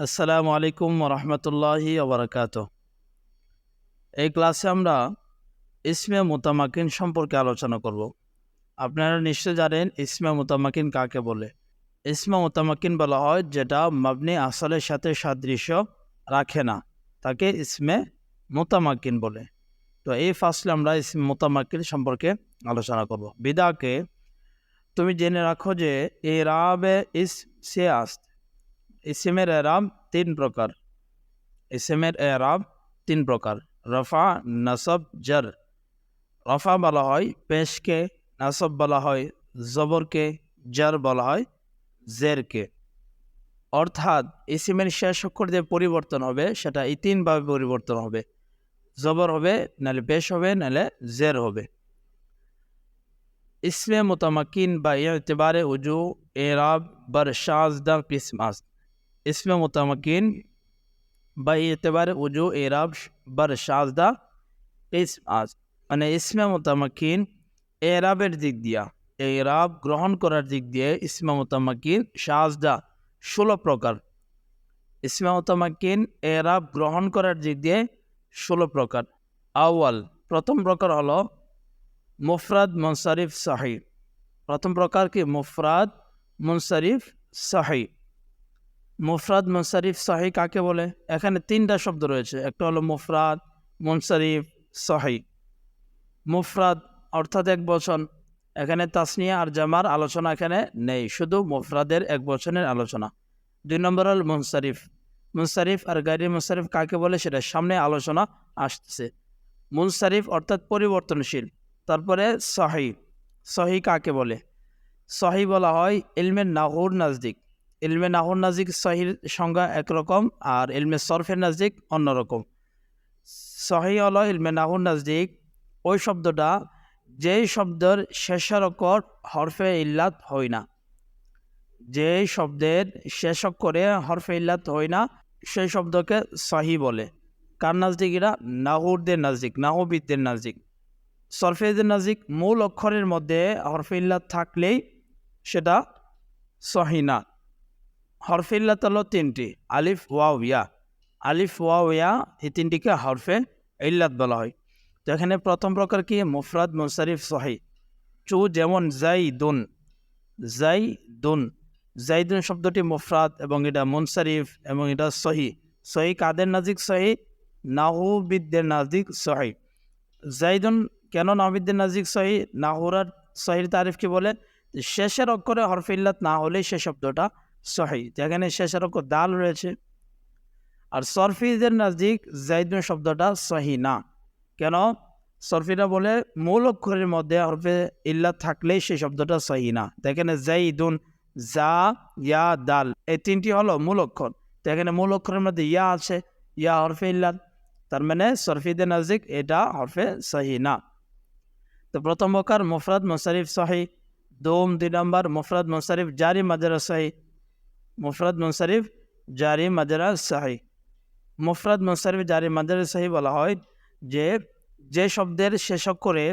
আসসালামু আলাইকুম ওরহমতুল্লাহি ওবরাকাতুহ। এই ক্লাসে আমরা ইসমে মুতামাকিন সম্পর্কে আলোচনা করব। আপনারা নিশ্চয় জানেন ইসমে মুতামাকিন কাকে বলে। ইসমে মুতামাকিন বলা হয় যেটা মাবনি আসলের সাথে সাদৃশ্য রাখে না, তাকে ইসমে মুতামাকিন বলে। তো এই ফাসলে আমরা ইসমে মুতামাকিন সম্পর্কে আলোচনা করব। বিদাকে তুমি জেনে রাখো যে এরাবে ইস সে আস্ত। ইসমের এরাব তিন প্রকার। ইসমের এরাব তিন প্রকার: রফা, নাসব, জার। রফা বলা হয় পেশকে, নাসব বলা হয় জবরকে, জার বলা হয় জেরকে। অর্থাৎ ইসমের শেষ অক্ষর যে পরিবর্তন হবে সেটা এই তিনভাবে পরিবর্তন হবে: জবর হবে, নাহলে পেশ হবে, নাহলে জের হবে। ইসমে মুতামাকিন বা ইতিবারে উজু এরাব বরশাজদা কিসমাস। ইসমে মুতামাকিন বা এতেবারে উজু এরাব বরশাজদা কিসমাস মানে ইসমে মুতামাকিন এরাবের দিক দিয়া, এরাব গ্রহণ করার দিক দিয়ে ইসমে মুতামাকিন শাজদা 16 প্রকার। ইসমে মুতামাকিন এরাব গ্রহণ করার দিক দিয়ে 16 প্রকার। আউয়াল, প্রথম প্রকার হলো মুফরাদ মুনসারিফ সহি। প্রথম প্রকার কি? মুফরাদ মুনসারিফ সহি। মুফরাদ মুনসারিফ সহি কাকে বলে? এখানে তিনটা শব্দ রয়েছে, একটা হলো মুফরাদ, মুনসারিফ, সহি। মুফরাদ অর্থাৎ এক বচন, এখানে তাসনিয়া আর জামার আলোচনা এখানে নেই, শুধু মুফরাদের এক বচনের আলোচনা। 2 নম্বর হল মুনসারিফ। মুনসারিফ আর গায়রে মুনসারিফ কাকে বলে সেটা সামনে আলোচনা আসতেছে। মুনসারিফ অর্থাৎ পরিবর্তনশীল। তারপরে সহি। সহি কাকে বলে? সহি বলা হয় ইলমে নাহুর নাজদিক। ইলমে নাহুর নাজদিক সহির সংজ্ঞা একরকম, আর ইলমে সরফের নাজদিক অন্যরকম। সহি হলো ইলমে নাহুর নাজদিক ওই শব্দটা যেই শব্দের শেষের অক্ষর হরফে ইল্লাত হয় না। যেই শব্দের শেষ অক্ষরে হরফে ইল্লাত হয় না সেই শব্দকে সহি বলে। কার নাজদিক? এরা নাহুরদের নাজদিক, নাহুবিদদের নাজদিক। সরফেদের নাজদিক মূল অক্ষরের মধ্যে হরফে ইল্লাত থাকলেই সেটা সহি না। হরফে ইল্লাত হলো তিনটি: আলিফ, ওয়াও, ইয়া। আলিফ, ওয়াও, ইয়া এই তিনটিকে হরফে ইল্লাত বলা হয়। তো এখানে প্রথম প্রকার কি? মুফরাদ মুনসারিফ সহি। যেমন জাইদুন, জাইদুন। জাইদুন শব্দটি মুফরাদ এবং এটা মুনসারিফ এবং এটা সহি। সহি কাদের নাজিক সহি? নাহুবিদদের নাজিক সহি। জাইদুন কেন নাহুবিদদের নাজিক সহি? নাহুরার সহির তারিফ কি বলে? শেষের অক্ষরে হরফে ইল্লাত না হলেই সে শব্দটা সহি। যেখানে শেষের অক্ষর দাল রয়েছে। আর সরফিদের নাজিক জাইদুন শব্দটা সহি না। কেন? সরফিরা বলে মূল অক্ষরের মধ্যে হরফে ইল্লাত থাকলেই সেই শব্দটা সহি না। এখানে জাইদুন, জা, ইয়া, দাল এই তিনটি হলো মূল অক্ষর। তো এখানে মূল অক্ষরের মধ্যে ইয়া আছে, ইয়া হরফে ইল্লাত, তার মানে সরফিদের নাজিক এটা হরফে সহি না। তো প্রথম প্রকার মুফরাদ মুনসারিফ সহি। 2 নম্বর মুফরাদ মুনসারিফ জারি মাজরা সহি। মুফরাদ মুনসারিফ জারি মাজরা সহি। মুফরাদ মুনসারিফ জারি মাজরা সহি বলা হয় যে শব্দের শেষ অক্ষরে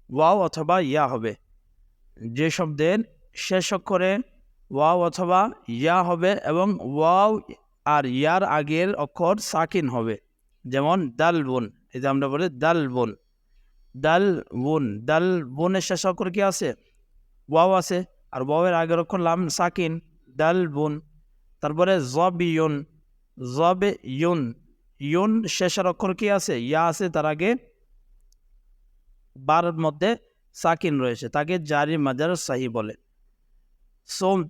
ওয়াও অথবা ইয়া হবে। যে শব্দের শেষ অক্ষরে ওয়াও অথবা ইয়া হবে এবং ওয়াও আর ইয়ার আগের অক্ষর সাকিন হবে। যেমন দালবুন, এই যে আমরা বলি দালবুন, দালবুন। দালবুনের শেষ অক্ষর কি আছে? ওয়াও আছে, আর ওয়াওয়ের আগের অক্ষর লাম সাকিন, দালবুন। তারপরে জবিয়ুন, জবেয়ুন। ইউন শেষের অক্ষর কি আছে? ইয়া আছে, তার আগে বার মধ্যে সাকিন রয়েছে, তাকে জারি মাজার সহি বলে।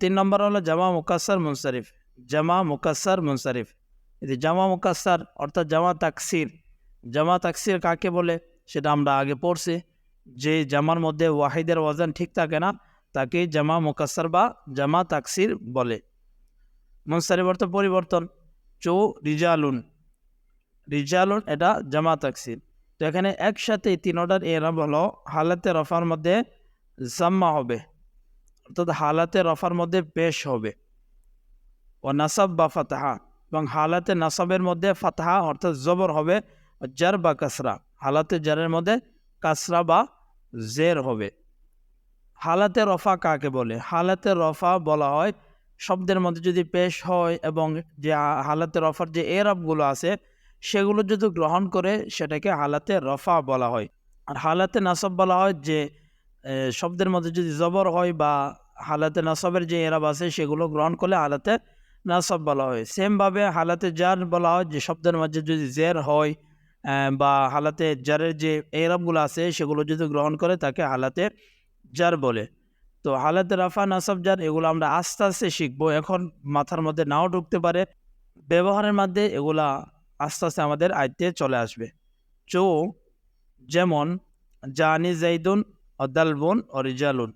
3 নম্বর হলো জামা মুকাসসার মুনসারিফ। জামা মুকাসসার মুনসারিফ, এই জামা মুকাসসার অর্থাৎ জামা তাকসির। জামা তাকসির কাকে বলে সেটা আমরা আগে পড়ছি। যে জামার মধ্যে ওয়াহিদের ওয়াজান ঠিক থাকে না তাকে জামা মুকাসসার বা জামা তাকসির বলে। মুনসারিফ অর্থ পরিবর্তন। রিজালুন, রিজালুন এটা জামা তাকসির। তো এখানে একসাথে 3টার এরাব হলো হালাতে রফার মধ্যে জাম্মা হবে, অর্থাৎ হালাতে রফার মধ্যে পেশ হবে। ও নাসাব বা ফাতাহা, এবং হালাতে নাসাবের মধ্যে ফাতাহা অর্থাৎ জবর হবে। জার বা কাসরা, হালাতে জারের মধ্যে কাসরা বা জের হবে। হালাতে রফা কাকে বলে? হালাতে রফা বলা হয় শব্দের মধ্যে যদি পেশ হয় এবং যে হালাতে রফার যে এরাবগুলো আছে সেগুলো যদি গ্রহণ করে সেটাকে হালাতে রফা বলা হয়। আর হালাতে নাসব বলা হয় যে শব্দের মধ্যে যদি জবর হয় বা হালাতে নাসবের যে এরাব আছে সেগুলো গ্রহণ করলে হালাতে নাসব বলা হয়। সেমভাবে হালাতে জার বলা হয় যে শব্দের মধ্যে যদি জের হয় বা হালাতে জারের যে এরাবগুলো আছে সেগুলো যদি গ্রহণ করে তাকে হালাতে জার বলে। তো হালাতে রাফা নাসব জার এগুলো আমরা আস্তে আস্তে শিখবো, এখন মাথার মধ্যে নাও ঢুকতে পারে। ব্যবহারের মধ্যে এগুলা আস্তে আস্তে আমাদের আয়ত্তে চলে আসবে। চো যেমন জানি জাইদুন ও দালবুন ও রিজালুন,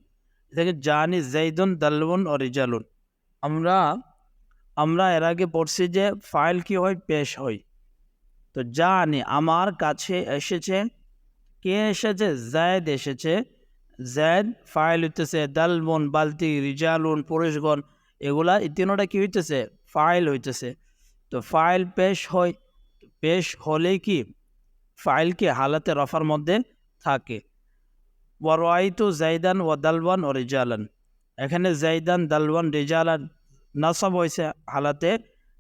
থেকে জানি জাইদুন দালবুন ও রিজালুন। আমরা এর আগে পড়ছি যে ফাইল কি হয়, পেশ হয়। তো জানি আমার কাছে এসেছে, কে এসেছে? জায়দ এসেছে। জায়দ ফাইল হইতেছে, দালবুন বালতি, রিজালুন পুরুষগণ, এগুলা তিনোটা কি হইতেছে? ফাইল হইতেছে। তো ফাইল পেশ হয়, পেশ হলেই কি ফাইল কি হালাতে রফার মধ্যে থাকে। ওয়ারাইতু জাইদান ওয়া দালওয়ান ও রিজালান, এখানে জাইদান দালওয়ান রিজালান নাসব হয়েছে, হালাতে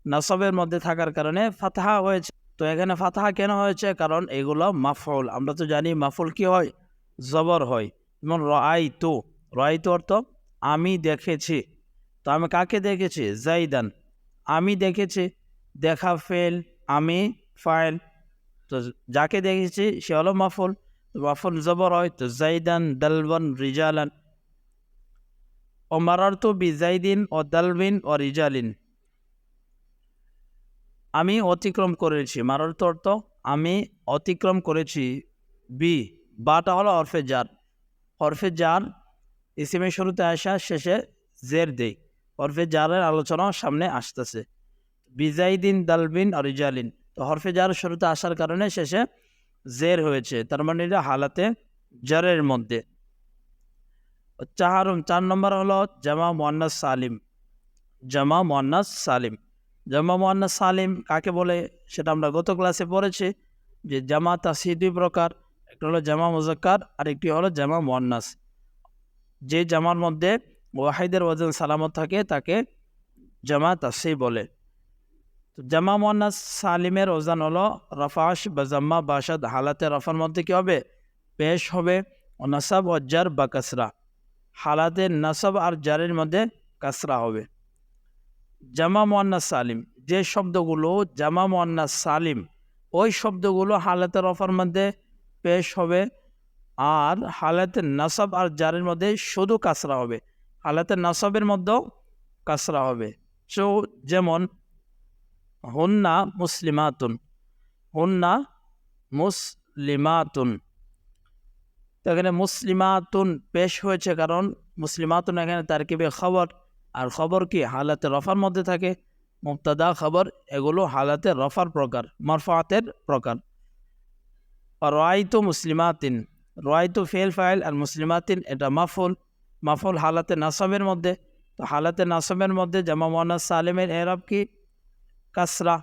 নাসবের মধ্যে থাকার কারণে ফাতহা হয়েছে। তো এখানে ফাতহা কেন হয়েছে? কারণ এগুলো মাফউল। আমরা তো জানি মাফউল কি হয়, জবর হয়। যেমন রাআইতু, রাআইতু অর্থ আমি দেখেছি। তো আমি কাকে দেখেছি? জাইদান, আমি দেখেছি। দেখা ফেল, আমি ফাইল। তো যাকে দেখেছি সে হলো মাফুল, মাফুল জবর হয়। তো জাইদান দালওয়ান রিজালান। ও মারারতু বি জাইদিন ও দালবিন ও রিজালিন, আমি অতিক্রম করেছি। মারারতু অর্থ আমি অতিক্রম করেছি। বি বাটা হলো হরফে জার, হরফে জার ইসিমের শুরুতে আসা, শেষে জের দেই। হরফে জারের আলোচনা সামনে আসতেছে। বিজাইদিন দালবিন আর রিজালিন, তো হরফে জার শুরুতে আসার কারণে শেষে জের হয়েছে, তার মানে এটা হালাতে জারের মধ্যে। চার নম্বর হলো জামা মুয়ান্নাস সালিম। জামা মুয়ান্নাস সালিম, জামা মুয়ান্নাস সালিম কাকে বলে সেটা আমরা গত ক্লাসে পড়েছি যে জামা তাসি দুই প্রকার, একটা হলো জামা মুজাক্কার আর একটি হলো জামা মুয়ান্নাস। যে জামার মধ্যে ওয়াহিদের ওজন সালামত থাকে তাকে জামা তাসি বলে। তো জামা মুয়ান্নাস সালিমের ওজন হলো রাফাশ বা জাম্মা বাসাদ, হালাতে রফার মধ্যে কি হবে? পেশ হবে। ও নাসাব ও জার বা কাসরা, হালাতে নাসাব আর জারের মধ্যে কাসরা হবে। জামা মুয়ান্নাস সালিম, যে শব্দগুলো জামা মুয়ান্নাস সালিম ওই শব্দগুলো হালাতে রফার মধ্যে পেশ হবে আর হালাতে নাসাব আর জারের মধ্যে শুধু কাসরা হবে, হালাতে নাসাবের মধ্যেও কাসরা হবে। সো যেমন হুন্না মুসলিমাতুন, হুন্না মুসলিমাতুন। তো এখানে মুসলিমাতুন পেশ হয়েছে কারণ মুসলিমাতুন এখানে তারকিবে খবর, আর খবর কি হালাতে রফার মধ্যে থাকে। মুবতাদা খবর এগুলো হালাতে রফার প্রকার, মারফাতের প্রকার। আর রাআইতু মুসলিমাতিন, রাআইতু ফেল ফাইল আর মুসলিমাতিন এটা মাফুল, মাফুল হালাতে নাসাবের মধ্যে। তো হালাতে নাসাবের মধ্যে জামা মুয়ান্নাস সালিমের এরাব কি? কাসরা।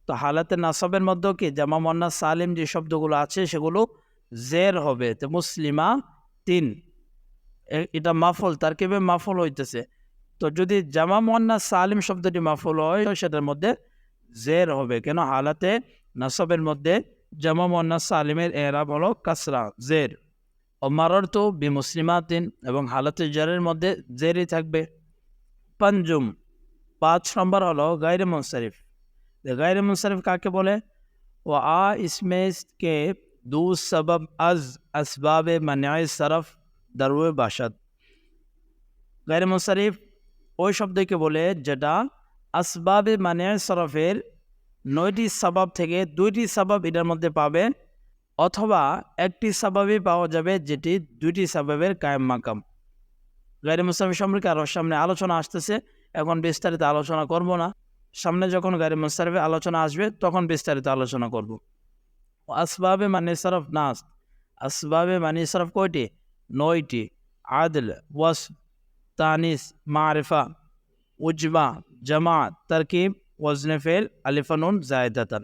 তো হালাতে নাসাবের মধ্যেও কি জামা মুয়ান্নাস সালিম যে শব্দগুলো আছে সেগুলো জের হবে। তো মুসলিমা তিন এটা মাফুল, তারকিবে মাফুল হইতেছে। তো যদি জামা মুয়ান্নাস সালিম শব্দটি মাফুল হয় সেটার মধ্যে জের হবে, কেন? হালাতে নাসাবের মধ্যে জামা মুয়ান্নাস সালিমের এরাব হলো কাসরা, জের। ও মারারতু বি মুসলিমাতিন, এবং হালাতে জারের মধ্যে জেরই থাকবে। পাঞ্জুম 5 নম্বর হলো গায়রে মুনসারিফ। গায়রে মুনসারিফ কাকে বলে? ও इसमें के दो सबब अज असबाब मनाए सरफ दरवे बाशद। গায়রে মুনসারিফ ওই শব্দকে বলে যেটা আসবাবে মানায়ে সরফের 9টি সবাব থেকে 2টি সবাব এটার মধ্যে পাবে, অথবা একটি সবাবই পাওয়া যাবে যেটি 2টি সবাবের কায়েম মাকাম। গায়রে মুনসারিফ সম্পর্কে আরও সামনে আলোচনা আসতেছে, এখন বিস্তারিত আলোচনা করব না। সামনে যখন গায়রে মুনসারিফের আলোচনা আসবে তখন বিস্তারিত আলোচনা করব। আসবাবে মানি সরফ নাস, আসবাবে মানি সরফ কয়টি? 9টি। আদল, ওয়াস, তানিস, মারিফা, উজমা, জামা, তারকিব, ওয়াজনে ফেল, আলিফানুন, জায়দাতান,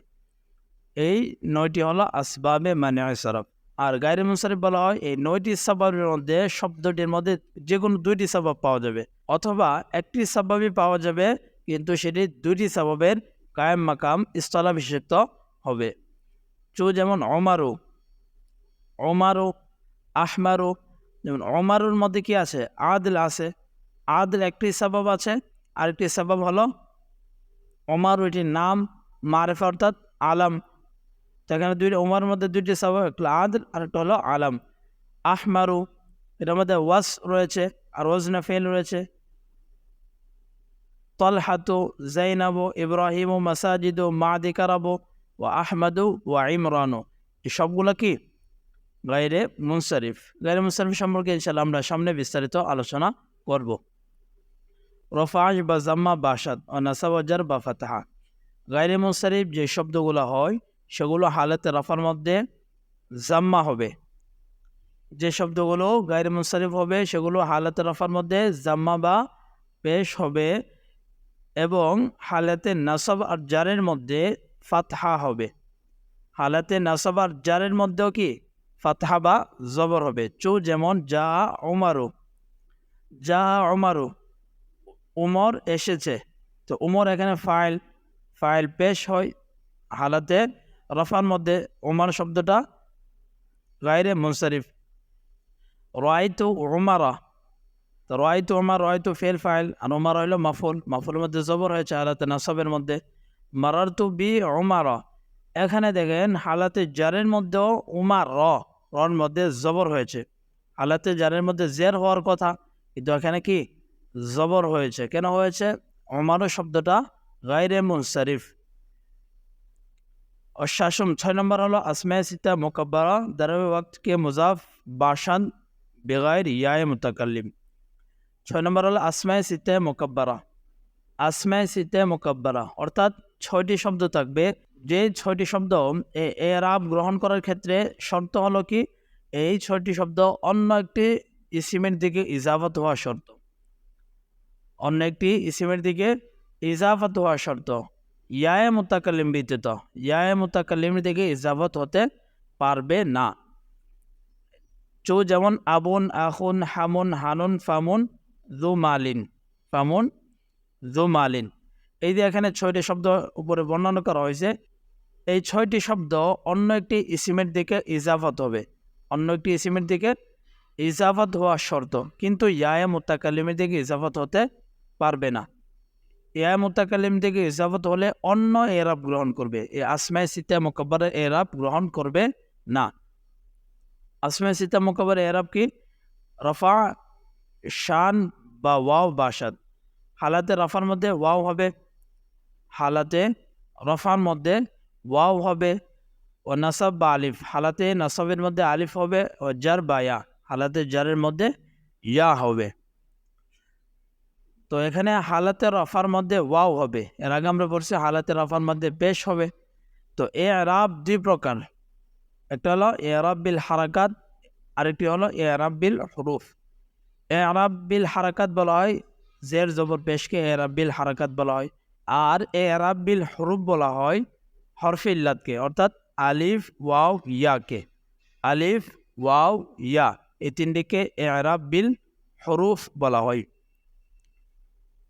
এই 9টি হলো আসবাবে মানিয়ে সরফ। আর গায়রে মুনসারিফ বলা হয় এই 9টি সবাবের মধ্যে শব্দটির মধ্যে যে কোনো 2টি সবাব পাওয়া যাবে, অথবা একটি সাবাবই পাওয়া যাবে কিন্তু সেটি দুইটি সাবাবের কায়েম মাকাম স্থলা বিশেষিত হবে। যেমন ওমারু, ওমারু, আহমারু। যেমন ওমারুর মধ্যে কি আছে? আদল আছে। আদল একটি সাবাব আছে, আরেকটি সাবাব হলো ওমারু, এটির নাম মারেফা অর্থাৎ আলাম। সেখানে ওমারের মধ্যে দুইটি সাবাব, একটা আদল আর একটা হলো আলাম। আহমারু, এটার মধ্যে ওয়াস রয়েছে আর ওয়াজনা ফেল রয়েছে। তলহাতু, জাইনাবু, ইব্রাহিমু, মাসাজিদু, মাদিকারাবু, ওয়া আহমাদু, ওয়া ইমরানু। এই সবগুলো কি গায়রে মুনসারিফ। গায়রে মুনসারিফ সম্পর্কে ইনশাআল্লাহ আমরা সামনে বিস্তারিত আলোচনা করব। রফাজ বা জাম্মা বাসাদ ও নাসাব জার বা ফাতাহা। গায়রে মুনসারিফ যে শব্দগুলো হয় সেগুলো হালাতে রফার মধ্যে জাম্মা হবে। যে শব্দগুলো গায়রে মুনসারিফ হবে সেগুলো হালাতে রফার মধ্যে জাম্মা বা পেশ হবে এবং হালাতে নাসাব আর জারের মধ্যে ফাতহা হবে। হালাতে নাসাব আর জারের মধ্যেও কি ফাতহা বা জবর হবে। যেমন যা ওমারু, যা ওমারু, উমর এসেছে। তো উমর এখানে ফাইল পেশ হয় হালাতে রফার মধ্যে। উমর শব্দটা গায়রে মুনসারিফ। রায়তু উমারা, তো রায়তু উমার, রায়তু ফেল ফাইল আর উমার হইল মাফুলের মধ্যে জবর হয়েছে হালাতে নাসাবের মধ্যে। মারারতু বি উমারা, এখানে দেখেন হালাতে জারের মধ্যেও উমার রর মধ্যে জবর হয়েছে। হালাতে জারের মধ্যে জের হওয়ার কথা কিন্তু এখানে কি জবর হয়েছে। কেন হয়েছে? উমারও শব্দটা গায়রে মুনসারিফ। শাসম 6 নম্বর হলো আসমায়ে সিত্তা মুকাব্বারা দারাবে ওয়াক্ত কে মুজাফ বাশান বেগাইর ইয়ায়ে মুতাকাল্লিম। 6 নম্বর হলো আসমায়ে সিত্তা মুকাব্বারা। আসমায়ে সিত্তা মুকাব্বারা অর্থাৎ 6টি শব্দ থাকবে। যে 6টি শব্দ এরাব গ্রহণ করার ক্ষেত্রে শর্ত হলো কি এই 6টি শব্দ অন্য একটি ইসিমের দিকে ইজাফত হওয়া শর্ত। অন্য একটি ইসিমের দিকে ইজাফত হওয়া শর্ত। ইয়ায়ে মুতাকাল্লিম ব্যতীত ইয়ায়ে মুতাকাল্লিমের দিকে ইজাফত হতে পারবে না। যেমন আবুন, আখুন, হামুন, হানুন, ফামুন, যু মালিন, ফামুন, যু মালিন। এই যে এখানে 6টি শব্দ উপরে বর্ণনা করা হয়েছে, এই 6টি শব্দ অন্য একটি ইসিমের দিকে ইজাফত হবে। অন্য একটি ইসিমের দিকে ইজাফত হওয়া শর্ত, কিন্তু ইয়ায়ে মুতাকাল্লিমের দিকে ইজাফত হতে পারবে না। ইয়ায়ে মুতাকাল্লিম দিকে ইজাফত হলে অন্য এরাব গ্রহণ করবে। এই আসমায়ে সিত্তা মুকাব্বারের এরাব গ্রহণ করবে না। আসমায়ে সিত্তা মুকাব্বারের এরাব কি? রফা, শান বা ওয়াও বাসাদ। হালাতে রফার মধ্যে ওয়াও হবে, হালাতে রফার মধ্যে ওয়াও হবে। ও নাসাব বা আলিফ, হালাতে নাসাবের মধ্যে আলিফ হবে। ও জার বা ইয়া, হালাতে জারের মধ্যে ইয়া হবে। তো এখানে হালাতে রফার মধ্যে ওয়াও হবে। এর আগে আমরা পড়ছি হালাতে রফার মধ্যে পেশ হবে। তো এরাব দুই প্রকার, একটা হলো এরাব বিল হারাকাত, আরেকটি হলো এরাব বিল হুরুফ। এরাব বিল হারাকাত বলা হয় জের জবর পেশকে এরাব বিল হারাকাত বলা হয়। আর এরাব বিল হুরুফ বলা হয় হরফে ইল্লাতকে, অর্থাৎ আলিফ, ওয়াও, ইয়াকে। আলিফ, ওয়াও, ইয়া এই তিনটিকে এরাব বিল হুরুফ বলা হয়।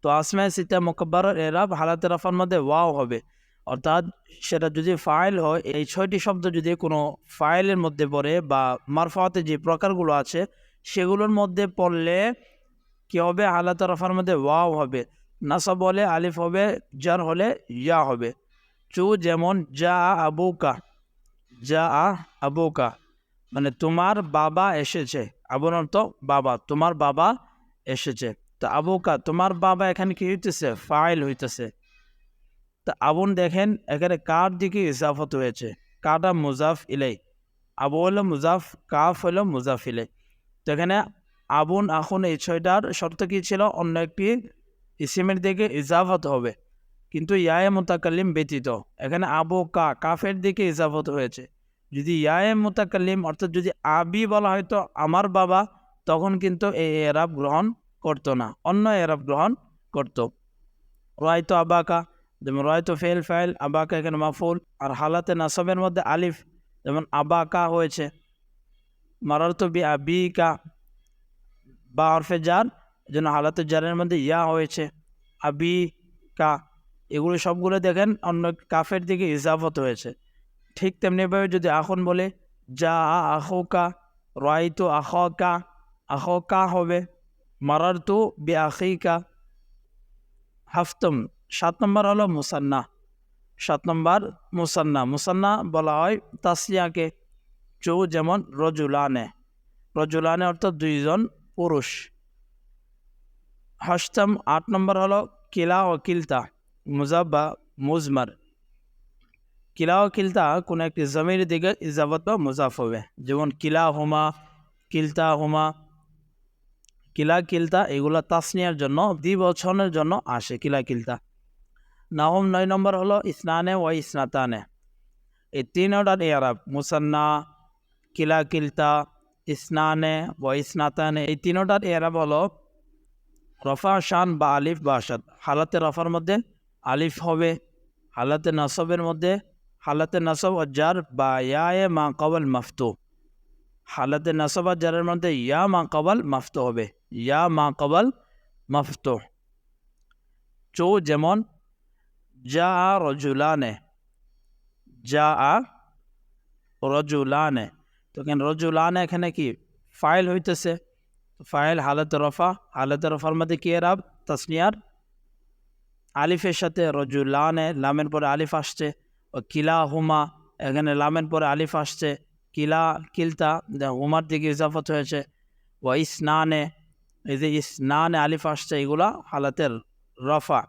তো আসমায়ে সিত্তা মুকাব্বারার এরাব হালাতে রফার মধ্যে ওয়াও হবে, অর্থাৎ সেটা যদি ফাইল হয়, এই 6টি শব্দ যদি কোনো ফাইলের মধ্যে পড়ে বা মারফাতে যে প্রকারগুলো আছে সেগুলোর মধ্যে পড়লে কি হবে? হালাতে রফার মধ্যে ওয়াও হবে। নাসাব হলে আলিফ হবে, জার হলে ইয়া হবে। যেমন যা আবুকা, যা আবুকা মানে তোমার বাবা এসেছে। আবুর অর্থ বাবা, তোমার বাবা এসেছে। তো আবুকা তোমার বাবা এখানে কি হইতেছে? ফাইল হইতেছে। তো আবুন দেখেন এখানে কার দিকে ইজাফত হয়েছে, কাটা মুজাফ ইলাই, আবু হলো মুজাফ, কাফ হলো মুজাফ ইলাই। তো এখানে আবুন, আখুন এই 6টার শর্ত কি ছিল? অন্য একটি ইসিমের দিকে ইজাফত হবে, কিন্তু ইয়ায়ে মুতাকাল্লিম ব্যতীত। এখানে আবু কাফের দিকে ইজাফত হয়েছে। যদি ইয়ায়ে মুতাকাল্লিম অর্থাৎ যদি আবি বলা হয় তো আমার বাবা, তখন কিন্তু এই এরাব গ্রহণ করতো না, অন্য এরাব গ্রহণ করতো। রায়তো আবাকা, যেমন রায়তো ফেল ফাইল, আবাকা এখানে মাফুল। আর হালাতে নাসাবের মধ্যে আলিফ, যেমন আবাকা হয়েছে। মারারতো বি আবিকা, বা হরফে জার এই জন্য হালাতে জারের মধ্যে ইয়া হয়েছে। আবি কা, এগুলো সবগুলো দেখেন অন্য কাফের দিকে ইজাফত হয়েছে। ঠিক তেমনিভাবে যদি এখন বলে যা আখোকা, রাইতু আখকা, আখকা হবে, মারারতু বি আখিকা। হাফতম 7 নম্বর হলো মুসান্না। 7 নম্বর মুসান্না। মুসান্না বলা হয় তাসলিয়াকে। যেমন রজুলানে, রজুলানে অর্থাৎ 2 জন পুরুষ। হাসতাম 8 নম্বর হলো কিলা ও কিলতা, মুজাব বা মুজমার। কিলা ও কিলতা কোনো একটি জমির দিকে ইজাবত বা মুজাফ হবে, যেমন কিলা হুমা, কিলতা হুমা। কিলা কিলতা এগুলো তাসনিয়ার জন্য, দ্বিবচনের জন্য আসে কিলা কিলতা। নাহম 9 নম্বর হলো ইসনানে ও ইসনাতানে। এই 3টার এরাব মুসান্না, কিলা কিলতা, ইসনানে ও ইসনাতানে, এই 3টার এরাব হলো রফা, শান বা আলিফ বা আসাদ। হালাতে রফার মধ্যে আলিফ হবে, হালাতে নাসবের মধ্যে হালাতে নাসব ও জার বা ইয়া মা কবল মাফতু। হালাতে নাসব আর জারের মধ্যে ইয়া মা কবল মাফতু হবে, ইয়া মা কবল মাফতু। যেমন যা রজুলানে, যা রজুলানে। তো কেন রজুলানে এখানে কি ফাইল হইতেছে, ফাইল হালাতে রফা, হালাতে রফার মধ্যে কি এরাব তাসনিয়ার আলিফের সাথে রজুলানে, লামের পরে আলিফ আসছে। ও কিলা হুমা, এখানে লামের পরে আলিফ আসছে। কিলা কিলতা হুমার দিকে ইজাফত হয়েছে। ও ইসনানে, এই যে ইসনানে আলিফ আসছে, এগুলা হালাতের রফা।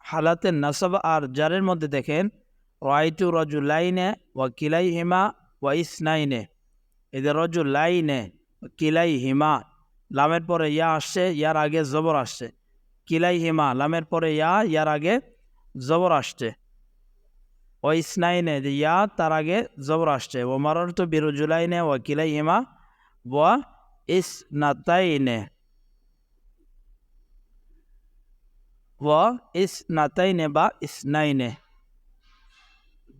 হালাতের নাসব আর জারের মধ্যে দেখেন রাইতু রজুলাইনে ও কিলাই হিমা ও ইসনাইনে। এই যে রজুলাইনে কিলাই হিমা, লামের পরে ইয়া আসছে, ইয়ার আগে জবর আসছে। কিলাই হিমা, লামের পরে ইয়া, ইয়ার আগে জবর আসছে। ও ইসনাইনে, যে ইয়া তার আগে জবর আসছে। ও মারারতু বিরজুলাইনে ও কিলাই হিমা ও ইসনাতাইনে, ও ইসনাতাইনে বা ইসনাইনে।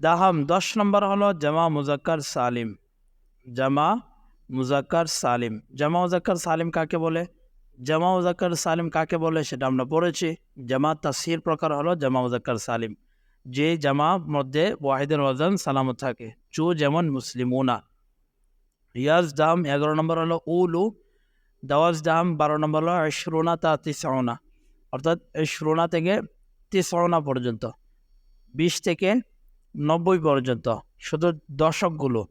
দাহাম 10 নম্বর হলো জামা মুজাক্কার সালিম। জামা মুজাক্কার সালিম। জামা মুজাক্কার সালিম কাকে বলে? জামা মুজাক্কার সালিম কাকে বলে সেটা আমরা পড়েছি। জামা তাসহির প্রকার হলো জামা মুজাক্কার সালিম, যে জামা মধ্যে ওয়াহিদের ওয়াজান সালামত থাকে। যেমন মুসলিমুনা। ইয়াজ দাম 11 নম্বর হলো উলু। দাওয়াজ দাম 12 নম্বর হলো ইশরুনা তা তিসউনা, অর্থাৎ ইশরুনা থেকে তিসউনা পর্যন্ত, 20 থেকে 90 পর্যন্ত, শুধু দশকগুলো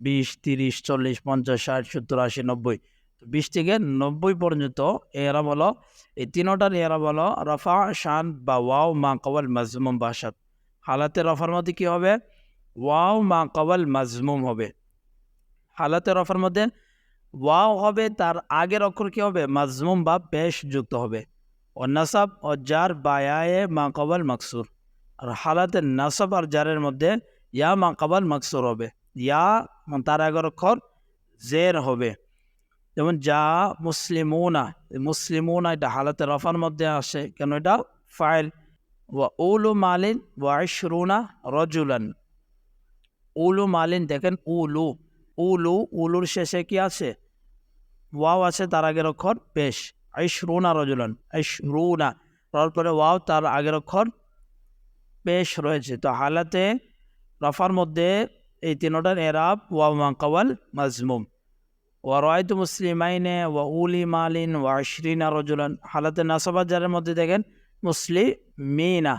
20, 30, 40, 50, 60, 70, 80, 90, 20 থেকে 90 পর্যন্ত এরাব হলো, এই 3টার এরাব হলো রফা, শান বা ওয়াও মা কওয়াল মাজমুম বাসাত। হালাতে রফার মধ্যে কি হবে? ওয়াও মা কওয়াল মাজমুম হবে। হালাতে রফার মধ্যে ওয়াও হবে, তার আগের অক্ষর কি হবে? মাজমুম বা পেশ যুক্ত হবে। ও নাসাব ও জার বা ইয়ায়ে মা কওয়াল মাকসুর। আর হালাতে নাসাব আর জারের মধ্যে ইয়া মা কওয়াল মাকসুর হবে, ইয়া তার আগের অক্ষর জের হবে। যেমন যা মুসলিমুনা, মুসলিমুনা এটা হালাতে রফার মধ্যে আসে, কেন এটা ফাইল। ওয়া উলু মালিন ওয়া ইশরুনা রজুলান। উলু মালিন দেখেন উলু, উলু, উলুর শেষে কি আছে? ওয়াও আছে, তার আগের অক্ষর পেশ। ইশরুনা রজুলান, ইশরুনা, তারপরে ওয়াও, তার আগের অক্ষর পেশ রয়েছে। তো হালাতে রফার মধ্যে এই 3টার এরাব ওয়াও মা কওয়াল মাজমুম। ওয়া রাআইতু মুসলিমাইনে ওয়া উলি মালিন ওয়া 20 রজুলান। হালাতে নাসাবা জারের মধ্যে দেখেন মুসলিমিনা,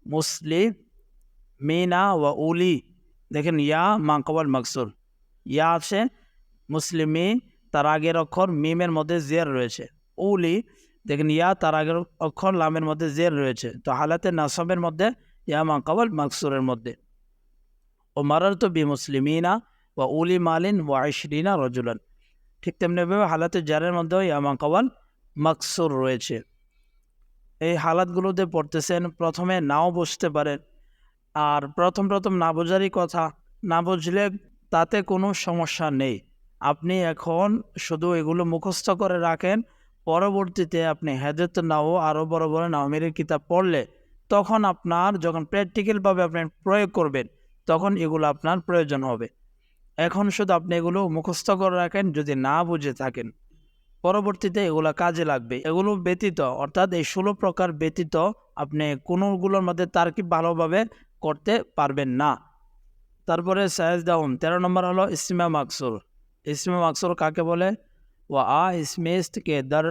মুসলিমিনা ওয়া উলি, দেখেন ইয়া মা কওয়াল মাকসুর, ইয়া আছে, মুসলিমি তার আগের অক্ষর মিমের মধ্যে জের রয়েছে। উলি দেখেন ইয়া তার আগের অক্ষর লামের মধ্যে জের রয়েছে। তো হালাতে নাসাবের মধ্যে ইয়া মা কওয়াল মাকসুরের মধ্যে। ও মারারতু বি মুসলিমিনা ওয়া উলি মালিন ওয়া 20 রজুলান। ঠিক তেমনিভাবে হালাতে জারের মধ্যেও ইয়া মা কওয়াল মাকসুর রয়েছে। এই হালাতগুলোতে পড়তেছেন, প্রথমে নাও বুঝতে পারেন। আর প্রথম না বোঝারই কথা, না বুঝলে তাতে কোনো সমস্যা নেই। আপনি এখন শুধু এগুলো মুখস্থ করে রাখেন, পরবর্তীতে আপনি হেদায়েত নাও আরও বড় বড় নাওমেরের কিতাব পড়লে তখন আপনার যখন প্র্যাকটিক্যালভাবে আপনি প্রয়োগ করবেন তখন এগুলো আপনার প্রয়োজন হবে। এখন শুধু আপনি এগুলো মুখস্থ করে রাখেন যদি না বুঝে থাকেন। পরবর্তীতে এগুলা কাজে লাগবে। এগুলো ব্যতীত অর্থাৎ এই 16 প্রকার ব্যতীত আপনি কোনোগুলোর মধ্যে তারকিব ভালোভাবে করতে পারবেন না। তারপরে সায়েজ ডাউন 13 নম্বর হলো ইসমে মাকসুর। ইসমে মাকসুর কাকে বলে? ওয়া ইসমিস্ত কে দার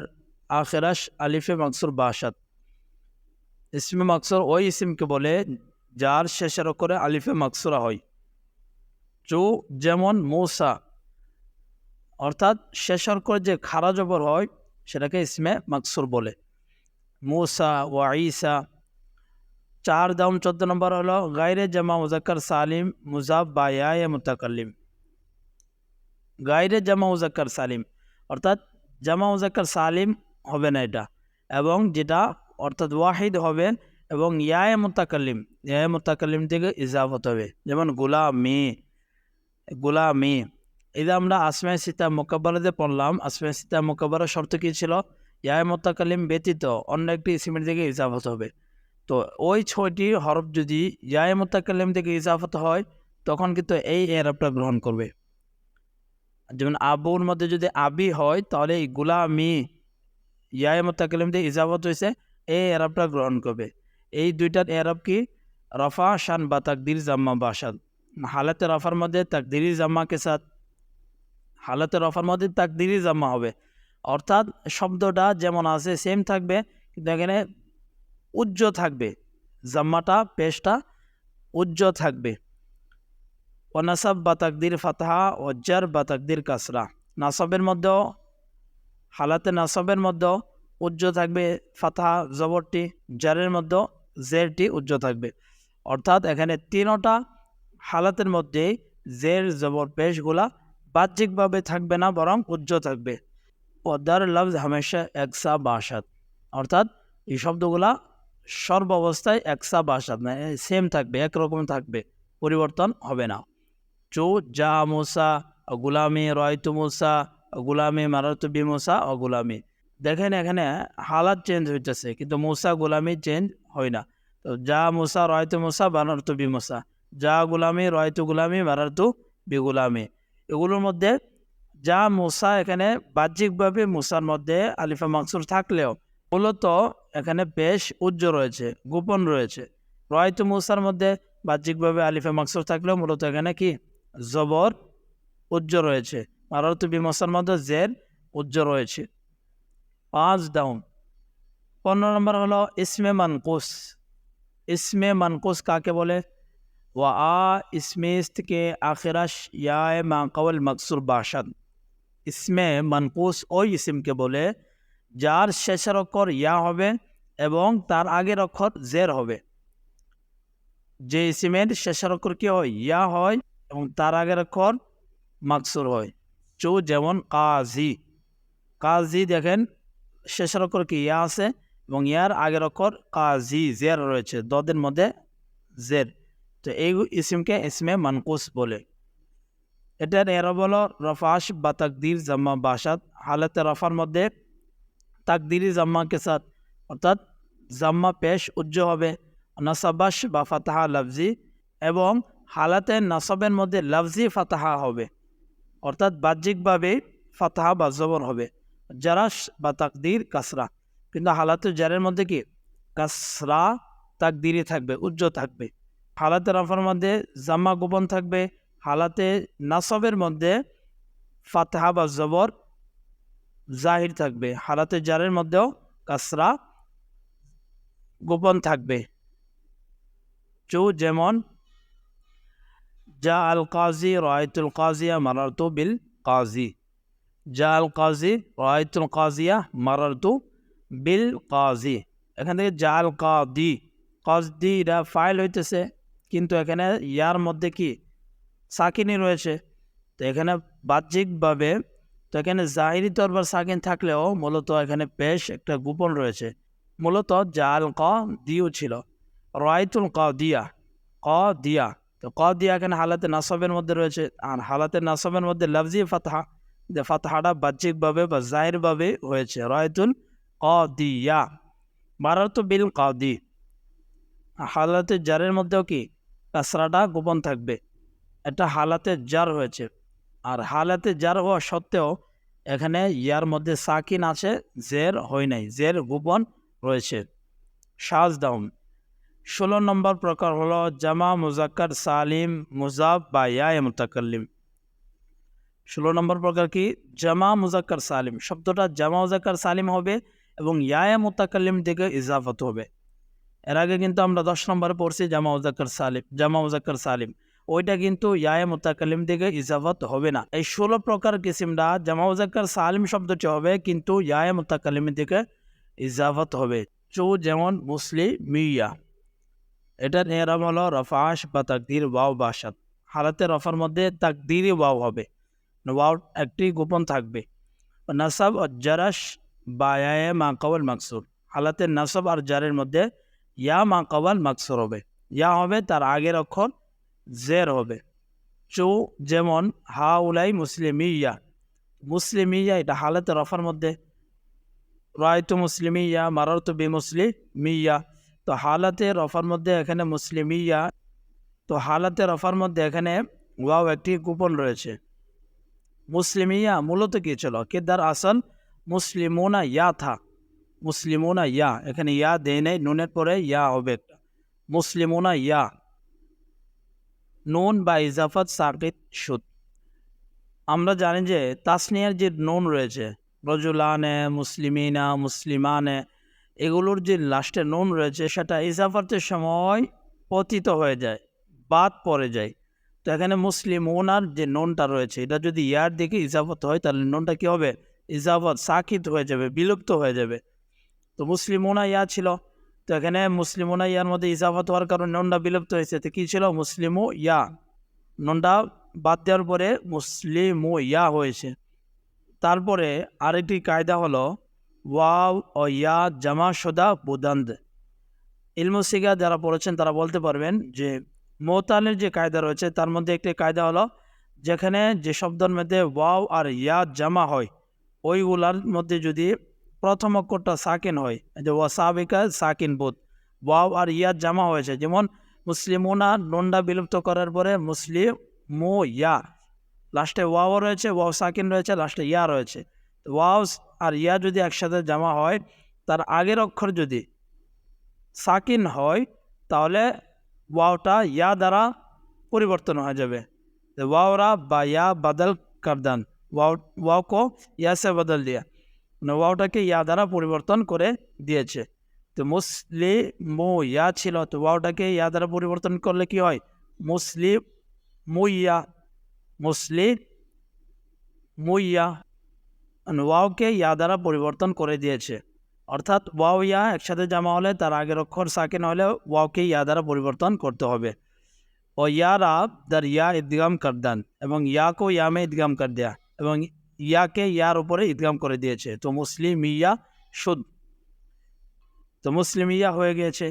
আখিরাশ আলিফে মাকসুর বাসাত। ইসমে মাকসুর ওই ইসমকে বলে যার শেষের অক্ষরে আলিফে মাকসুরা হয়। যেমন মূসা, অর্থাৎ শেষের অক্ষরে যে খাড়া জবর হয় সেটাকে ইসমে মাকসুর বলে। মূসা ওয়া ঈসা। 4 দাউন 14 নম্বর হলো গায়রে জামা মুজাক্কার সালিম মুজাফ বা ইয়ায়ে মুতাকাল্লিম। গায়রে জামা মুজাক্কার সালিম অর্থাৎ জামা মুজাক্কার সালিম হবে না এটা, এবং যেটা অর্থাৎ ওয়াহিদ হবে এবং ইয়ায়ে মুতাকাল্লিম থেকে ইজাফত হবে। যেমন গোলামি, গোলামি। এটা আমরা আসমায়ে সিতা মুকাব্বারাতে পড়লাম। আসমায়ে সিতা মুকাব্বারার শর্ত কী ছিল? ইয়ায়ে মুতাকাল্লিম ব্যতীত অন্য একটি ইসমের দিকে ইজাফত হবে। তো ওই 6টি হরফ যদি ইয়ায়ে মুতাকাল্লিম থেকে ইজাফত হয় তখন কিন্তু এই এরাবটা গ্রহণ করবে। যেমন আবুর মধ্যে যদি আবি হয় তাহলে এই গোলামি ইয়ায়ে মুতাকাল্লিম থেকে ইজাফত হয়েছে, এই এরাবটা গ্রহণ করবে। এই দুইটার এরাব কি? রফা শান বা তাকদির জাম্মা বাসাদ। হালাতে রফার মধ্যে তাকদিরি জাম্মাকে সাথ, হালাতে রফার মধ্যে তাকদিরি জাম্মা হবে, অর্থাৎ শব্দটা যেমন আছে সেম থাকবে, কিন্তু এখানে উজ্জ থাকবে, জাম্মাটা পেশটা উজ্জ থাকবে। ও নাসাব বা তাকদির ফাতহা ও জার বা তাকদির কাসরা। নাসবের মধ্যেও হালাতে নাসবের মধ্যেও উজ্জ থাকবে ফাতহা জবরটি, জারের মধ্যেও জেরটি উজ্জ থাকবে। অর্থাৎ এখানে তিনটা হালাতের মধ্যে জের জবর পেশগুলা বাহ্যিকভাবে থাকবে না, বরং উজ্জ থাকবে। পদার লফজ হামেশা একসা বাসাত, অর্থাৎ এই শব্দগুলা সর্বাবস্থায় একসা বাসাত না, সেম থাকবে, একরকম থাকবে, পরিবর্তন হবে না। যা মুসা ও গুলামি রয়তু মুসা ও গুলামি মারাতু বি মুসা ও গুলামি। দেখেন এখানে হালাত চেঞ্জ হইতেছে কিন্তু মুসা গুলামি চেঞ্জ হয় না। তো যা মুসা রয়তু মুসা বানারতু বি মুসা, যা গুলামি রয়তু গুলামি মারাতু বি গুলামি। এগুলোর মধ্যে যা মুসা এখানে বাহ্যিকভাবে মুসার মধ্যে আলিফা মাকসুর থাকলেও মূলত এখানে বেশ উজ্জ রয়েছে, গোপন রয়েছে। রয়তু মুসার মধ্যে বাহ্যিকভাবে আলিফা মাকসুর থাকলেও মূলত এখানে কি জবর উজ্জ রয়েছে। মারাতু বি মুসার মধ্যে জের উজ্জ রয়েছে। 5 ডাউন 15 নম্বর হলো ইসমে মানকুস। ইসমে মানকুস কাকে বলে? ওয়া ইসমিস্ত কে আখিরাশ ইয়ায়ে মা কাওয়াল মাকসুর বাসাদ। ইসমে মানকুস ওই ইসমকে বলে যার শেষের অক্ষর ইয়া হবে এবং তার আগের অক্ষর জের হবে। যে ইসমের শেষের অক্ষর কি হয়? ইয়া হয় এবং তার আগের অক্ষর মাকসুর হয়। যেমন কাজী। কাজী দেখেন শেষের অক্ষর কি ইয়া আছে এবং ইয়ার আগের অক্ষর কাজী জের রয়েছে, দদের মধ্যে জের। তো এই ইসমকে ইসমে মানকুস বলে। এটার এরাব হলো রফাশ বা তাকদির জাম্মা বাসাত। হালাতে রফার মধ্যে তাকদিরি জাম্মাকে সাথ, অর্থাৎ জাম্মা পেশ উজ্জ হবে। নাসাবাস বা ফাতাহা লফজি, এবং হালাতে নাসবের মধ্যে লফজি ফাতাহা হবে, অর্থাৎ বাহ্যিকভাবে ফাতাহা বা জবর হবে। জারাস বা তাকদির কাসরা, কিন্তু হালাতে জারের মধ্যে কি কাসরা তাকদিরি থাকবে, উজ্জ থাকবে। হালাতে রফার মধ্যে জাম্মা গোপন থাকবে, হালাতে নাসবের মধ্যে ফাতাহা বা জবর জাহির থাকবে, হালাতে জারের মধ্যেও কাসরা গোপন থাকবে। যেমন যা আল কাজী রায়তুল কাজিয়া মারারতু বিল কাজী। যা আল কাজী রায়তুল কাজিয়া মারারতু বিল কাজী। এখান থেকে যা আল কাদি, কাজদি এটা ফাইল হইতেছে, কিন্তু এখানে ইয়ার মধ্যে কি সাকিনি রয়েছে। তো এখানে বাহ্যিকভাবে, তো এখানে জাহিরি তরবার সাকিন থাকলেও মূলত এখানে পেশ একটা গোপন রয়েছে। মূলত জাল ক দিও ছিল, রায়তুল ক দিয়া, তো ক দিয়া এখানে হালাতে নাসবের মধ্যে রয়েছে, আর হালাতে নাসবের মধ্যে লফজি ফাতহা, যে ফাতহাটা বাহ্যিকভাবে বা জাহিরভাবে হয়েছে। রায়তুল ক দিয়া মারারতু বিল কাদি। হালাতে জারের মধ্যেও কি কাসরাটা গোপন থাকবে, এটা হালাতে জার হয়েছে। আর হালাতে জার হওয়া সত্ত্বেও এখানে ইয়ার মধ্যে সাকিন আছে, জের হয় নাই, জের গোপন রয়েছে। শাজ দাউন। 16 নম্বর প্রকার হলো জামা মুজাক্কার সালিম মুজাফ বা ইয়া মুতাকাল্লিম। 16 নম্বর প্রকার কি? জামা মুজাক্কার সালিম। শব্দটা জামা মুজাক্কার সালিম হবে এবং ইয়া মুতাকাল্লিম থেকে ইজাফত হবে। এর আগে কিন্তু আমরা 10 নম্বরে পড়ছি জামা মুজাক্কার সালিম, ওইটা কিন্তু ইয়া মুতাকাল্লিম থেকে ইজাফত হবে না। এই 16 প্রকার কিসিমটা জামা মুজাক্কার সালিম শব্দটি হবে কিন্তু ইয়া মুতাকাল্লিম থেকে ইজাফত হবে। যেমন মুসলিমিয়া, এটার এরাব হলো রফাশ বা তাকদির ওয়াও বাসাত। হালাতে রফার মধ্যে তাকদিরি ওয়াও হবে, ওয়াও একটি গোপন থাকবে। নাসাব ও জারাশ বা ইয়া মা কাওয়াল মাকসুর, হালাতে নাসাব আর জারের মধ্যে ইয়া মা কাওয়াল মাকসুর হবে, ইয়া হবে তার আগের অক্ষর জের হবে। যেমন হাউলাই মুসলিমিয়া, মুসলিমিয়া এটা হালাতে রফার মধ্যে। রায়তু মুসলিমিয়া মারারতু বি মুসলিমিয়া, তো হালাতে রফার মধ্যে এখানে মুসলিমিয়া, তো হালাতে রফার মধ্যে এখানে ওয়াও একটি গোপন রয়েছে। মুসলিমিয়া মূলত কি ছিল? কিদার আসল মুসলিমুনা ইয়া থা, মুসলিমুনা ইয়া, এখানে ইয়া দেয় নেই, নুনের পরে ইয়া হবে একটা, মুসলিমুনা ইয়া। নুন বা ইজাফত সাকিত সুদ। আমরা জানি যে তাসনিয়ার যে নুন রয়েছে, রজুলানে, মুসলিমিনা, মুসলিমানে, এগুলোর যে লাস্টে নুন রয়েছে সেটা ইজাফতের সময় পতিত হয়ে যায়, বাদ পড়ে যায়। তো এখানে মুসলিমুনার যে নুনটা রয়েছে এটা যদি ইয়ার দিকে ইজাফত হয় তাহলে নুনটা কি হবে? ইজাফত সাকিত হয়ে যাবে, বিলুপ্ত হয়ে যাবে। তো মুসলিমুনা ইয়া ছিল, তো এখানে মুসলিমুনা ইয়ার মধ্যে ইজাফত হওয়ার কারণে নুনটা বিলুপ্ত হয়েছে। তো কী ছিল? মুসলিমু ইয়া, নুনটা বাদ দেওয়ার পরে মুসলিমু ইয়া হয়েছে। তারপরে আরেকটি কায়দা হলো ওয়াও ও ইয়া জামা সদা বুদান্দ। ইলমুসিগা যারা পড়েছেন তারা বলতে পারবেন যে মোতালের যে কায়দা রয়েছে তার মধ্যে একটি কায়দা হলো যেখানে যে শব্দের মধ্যে ওয়াও আর ইয়া জামা হয় ওইগুলার মধ্যে যদি প্রথম অক্ষরটা সাকিন হয়, যে ওয়াসাবিকা সাকিন বোধ, ওয়াও আর ইয়া জামা হয়েছে, যেমন মুসলিমুনা নুনটা বিলুপ্ত করার পরে মুসলিম মু ইয়া, লাস্টে ওয়াও রয়েছে, ওয়াও সাকিন রয়েছে, লাস্টে ইয়া রয়েছে। ওয়াও আর ইয়া যদি একসাথে জামা হয় তার আগের অক্ষর যদি সাকিন হয় তাহলে ওয়াওটা ইয়া দ্বারা পরিবর্তন হয়ে যাবে। ওয়াওরা বা ইয়া বদল করদান, ওয়াও কো ইয়া সে বদল দিয়া, মানে ওয়াওটাকে ইয়া দ্বারা পরিবর্তন করে দিয়েছে। তো মুসলিমু ইয়া ছিল, তো ওয়াওটাকে ইয়া দ্বারা পরিবর্তন করলে কি হয়? মুসলিম মুইয়া, মুসলিম মুইয়া, ওয়াওকে ইয়া দ্বারা পরিবর্তন করে দিয়েছে। অর্থাৎ ওয়াও ইয়া একসাথে জামা হলে তার আগের অক্ষর সাকিন হলে ওয়াওকে ইয়া দ্বারা পরিবর্তন করতে হবে। ও ইয়ারা দার ইয়া ইদগাম করদান, এবং ইয়াকে ইয়ামে ইদগাম কর দেয়া, এবং ইয়াকে ইয়ার উপরে ইদগাম করে দিয়েছে। তো মুসলিম ইয়া শুদ্ধ, তো মুসলিম ইয়া হয়ে গিয়েছে।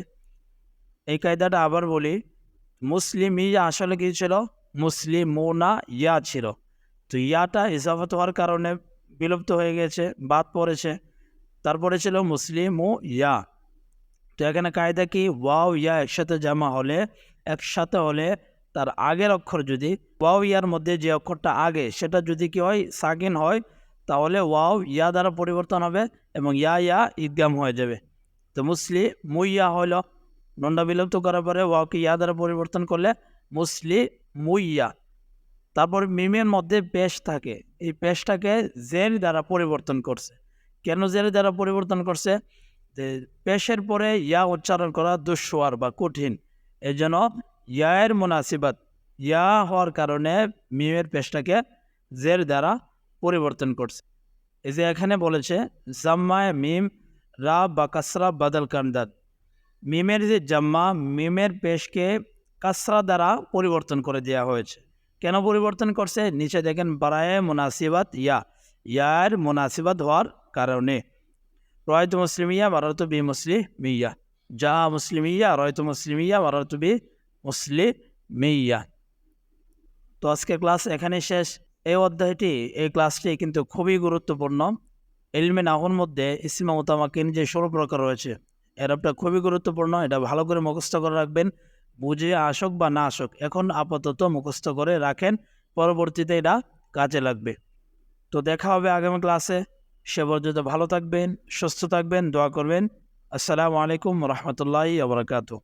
এই কায়দাটা আবার বলি, মুসলিম ইয়া আসলে কি ছিল? মুসলিমুনা ইয়া ছিল, তো ইয়াটা ইজাফত হওয়ার কারণে বিলুপ্ত হয়ে গেছে, বাদ পড়েছে। তারপরে ছিল মুসলিমু ইয়া। তো এখানে কায়দা কি? ওয়াও ইয়া একসাথে হলে তার আগের অক্ষর যদি ওয়াও ইয়ার মধ্যে যে অক্ষরটা আগে সেটা যদি কি হয়? সাকিন হয়, তাহলে ওয়াও ইয়া দ্বারা পরিবর্তন হবে এবং ইয়া ইদগাম হয়ে যাবে। তো মুসলিমু ইয়া হলো, নুনটা বিলুপ্ত করার পরে ওয়াওকে ইয়া দ্বারা পরিবর্তন করলে মুসলিমু ইয়া। তারপর মিমের মধ্যে পেশ থাকে, এই পেশটাকে জের দ্বারা পরিবর্তন করছে। কেন জের দ্বারা পরিবর্তন করছে? যে পেশের পরে ইয়া উচ্চারণ করা দুঃসোয়ার বা কঠিন, এই জন্য ইয়ার মুনাসিবাত, ইয়া হওয়ার কারণে মিমের পেশটাকে জের দ্বারা পরিবর্তন করছে। এই যে এখানে বলেছে জাম্মায় মিম রা বা কাসরা বাদল কান্দাদ, মিমের যে জাম্মা, মিমের পেশকে কাসরা দ্বারা পরিবর্তন করে দেওয়া হয়েছে। কেন পরিবর্তন করছে? নিচে দেখেন বারায়ে মুনাসিবাত ইয়ার মুনাসিবাত হওয়ার কারণে। রয়তু মুসলিমিয়া মারারতু বি মুসলিমিয়া, যা মুসলিমিয়া রয়তু মুসলিমিয়া মারারতু বি মুসলিমিয়া। তো আজকে ক্লাস এখানে শেষ। এই অধ্যায়টি, এই ক্লাসটি কিন্তু খুবই গুরুত্বপূর্ণ। ইলমে নাহুর মধ্যে ইসমে মুতামাক্কিন যে 16 প্রকার রয়েছে, এরটা খুবই গুরুত্বপূর্ণ। এটা ভালো করে মুখস্থ করে রাখবেন, বুঝে আসুক বা না আসুক, এখন আপাতত মুখস্থ করে রাখেন, পরবর্তীতে এটা কাজে লাগবে। তো দেখা হবে আগামী ক্লাসে। সে পর্যন্ত ভালো থাকবেন, সুস্থ থাকবেন, দোয়া করবেন। আসসালামু আলাইকুম রহমতুল্লাহি ওয়া বারাকাতুহু।